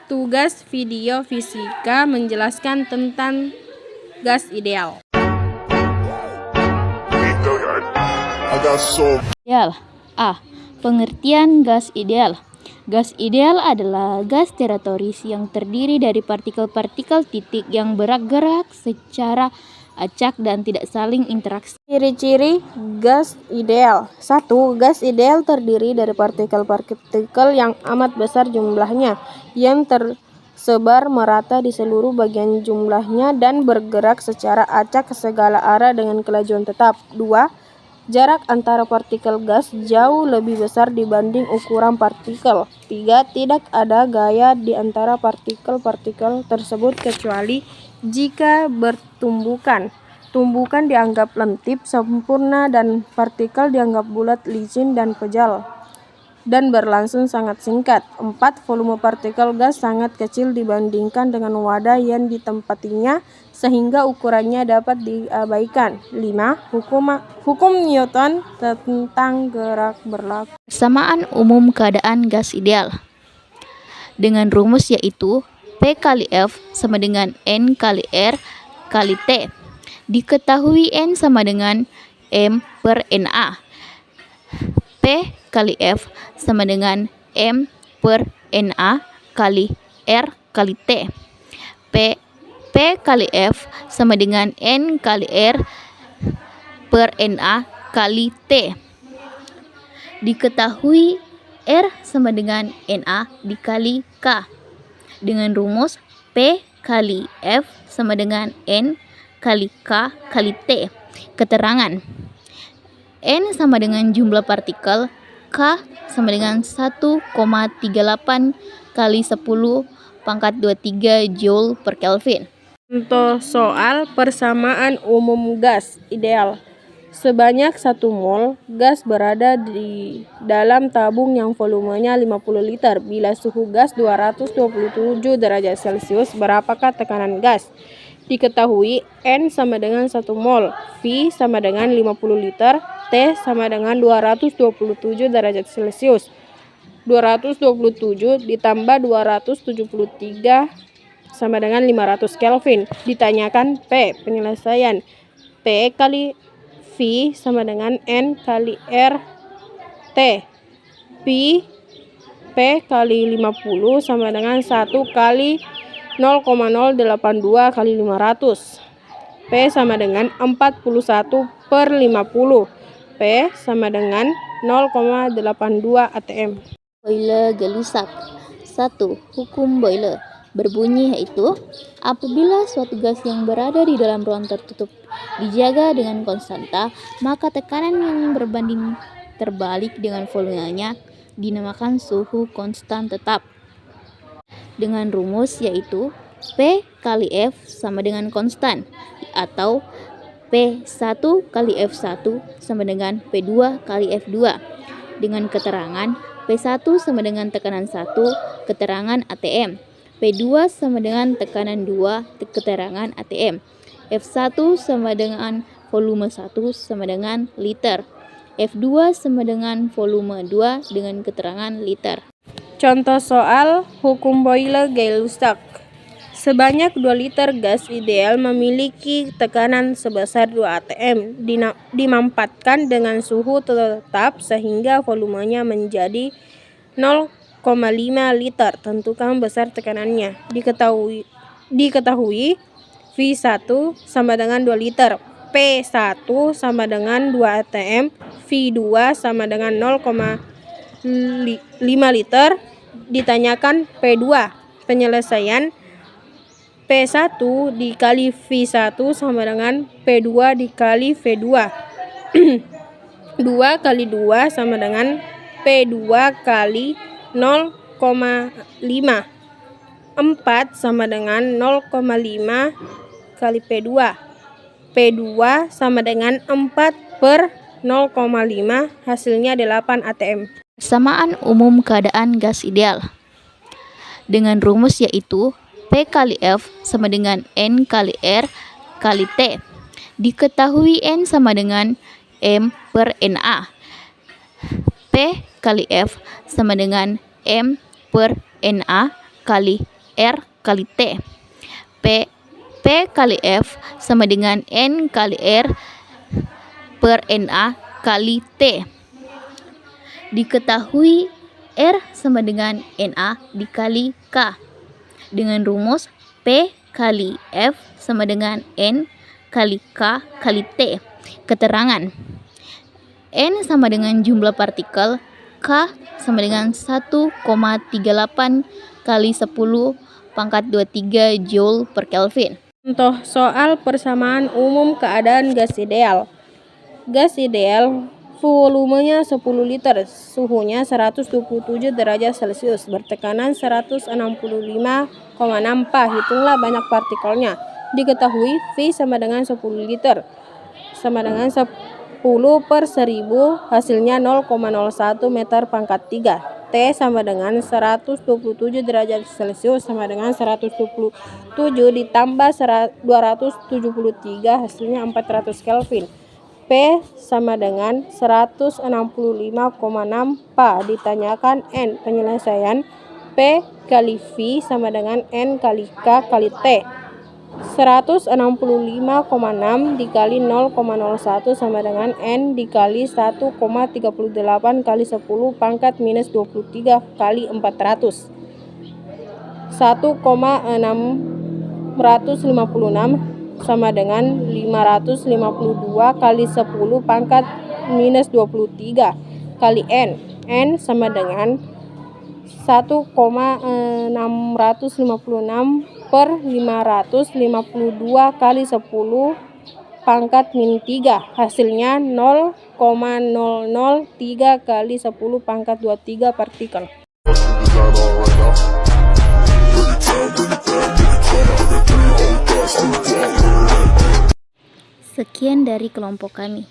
Tugas video fisika menjelaskan tentang gas ideal. Ideal. A. Pengertian gas ideal. Gas ideal adalah gas teratoris yang terdiri dari partikel-partikel titik yang bergerak secara acak dan tidak saling interaksi. Ciri-ciri gas ideal. 1. Gas ideal terdiri dari partikel-partikel yang amat besar jumlahnya, yang tersebar merata di seluruh bagian jumlahnya dan bergerak secara acak ke segala arah dengan kelajuan tetap. 2. Jarak antara partikel gas jauh lebih besar dibanding ukuran partikel. 3. Tidak ada gaya di antara partikel-partikel tersebut kecuali jika bertumbukan. Tumbukan dianggap lentip, sempurna, dan partikel dianggap bulat, licin, dan pejal, dan berlangsung sangat singkat. 4. Volume partikel gas sangat kecil dibandingkan dengan wadah yang ditempatinya, sehingga ukurannya dapat diabaikan. 5. Hukum Newton tentang gerak berlaku. Persamaan umum keadaan gas ideal dengan rumus yaitu P kali F sama dengan N kali R kali T. Diketahui N sama dengan M per Na. P kali F sama dengan M per Na kali R kali T. P kali F sama dengan N kali R per Na kali T. Diketahui R sama dengan Na dikali K dengan rumus P kali F sama dengan N kali K kali T. Keterangan N sama dengan jumlah partikel, K sama dengan 1,38 kali 10 pangkat 23 Joule per Kelvin. Contoh soal persamaan umum gas ideal. Sebanyak 1 mol gas berada di dalam tabung yang volumenya 50 liter. Bila suhu gas 227 derajat Celcius, berapakah tekanan gas? Diketahui N sama dengan 1 mol, V sama dengan 50 liter, T sama dengan 227 derajat Celcius. 227 ditambah 273 sama dengan 500 Kelvin. Ditanyakan P, penyelesaian. P kali V sama dengan N kali R T. P kali 50 sama dengan 1 kali 0,082 kali 500. P sama dengan 41 per 50. P sama dengan 0,82 atm. Boiler gelusak. 1. Hukum boiler berbunyi yaitu apabila suatu gas yang berada di dalam ruang tertutup dijaga dengan konstanta, maka tekanan yang berbanding terbalik dengan volumenya dinamakan suhu konstan tetap. Dengan rumus yaitu P kali F sama dengan konstan, atau P1 kali F1 sama dengan P2 kali F2. Dengan keterangan P1 sama dengan tekanan 1, keterangan ATM. P2 sama dengan tekanan 2, keterangan ATM. F1 sama dengan volume 1 sama dengan liter. F2 sama dengan volume 2 dengan keterangan liter. Contoh soal hukum boiler Gay-Lussac. Sebanyak 2 liter gas ideal memiliki tekanan sebesar 2 atm, dimampatkan dengan suhu tetap sehingga volumenya menjadi 0,5 liter. Tentukan besar tekanannya. Diketahui V1 sama dengan 2 liter, P1 sama dengan 2 atm, V2 sama dengan 0,5 liter. Ditanyakan P2, penyelesaian. P1 dikali V1 sama dengan P2 dikali V2. 2 kali 2 sama dengan P2 kali 0,5. 4 sama dengan 0,5 kali P2. P2 sama dengan 4 per 0,5, hasilnya 8 atm. Persamaan umum keadaan gas ideal dengan rumus yaitu P kali F sama dengan N kali R kali T. Diketahui N sama dengan M per Na. P kali F sama dengan M per Na kali R kali T. P kali F sama dengan N kali R per Na kali T. Diketahui R sama dengan Na dikali K. Dengan rumus P kali F sama dengan N kali K kali T. Keterangan: N sama dengan jumlah partikel, K sama dengan 1,38 kali 10 pangkat 23 Joule per Kelvin. Contoh soal persamaan umum keadaan gas ideal. Gas ideal volumenya 10 liter, suhunya 127 derajat Celcius, bertekanan 165,6 Pa. Hitunglah banyak partikelnya. Diketahui V sama dengan 10 liter, sama dengan 10 per 1000, hasilnya 0,01 meter pangkat 3. T sama dengan 127 derajat Celcius sama dengan 127 ditambah 273, hasilnya 400 Kelvin. P sama dengan 165,6 Pa. Ditanyakan N. Penyelesaian: P kali V sama dengan N kali K kali T. 165,6 dikali 0,01 sama dengan N dikali 1,38 kali 10 pangkat minus 23 kali 400. 1,656 sama dengan 552 kali 10 pangkat minus 23 kali N. N sama dengan 1,656 per 552 kali 10 pangkat min 3, hasilnya 0,003 kali 10 pangkat 23 partikel. Sekian dari kelompok kami.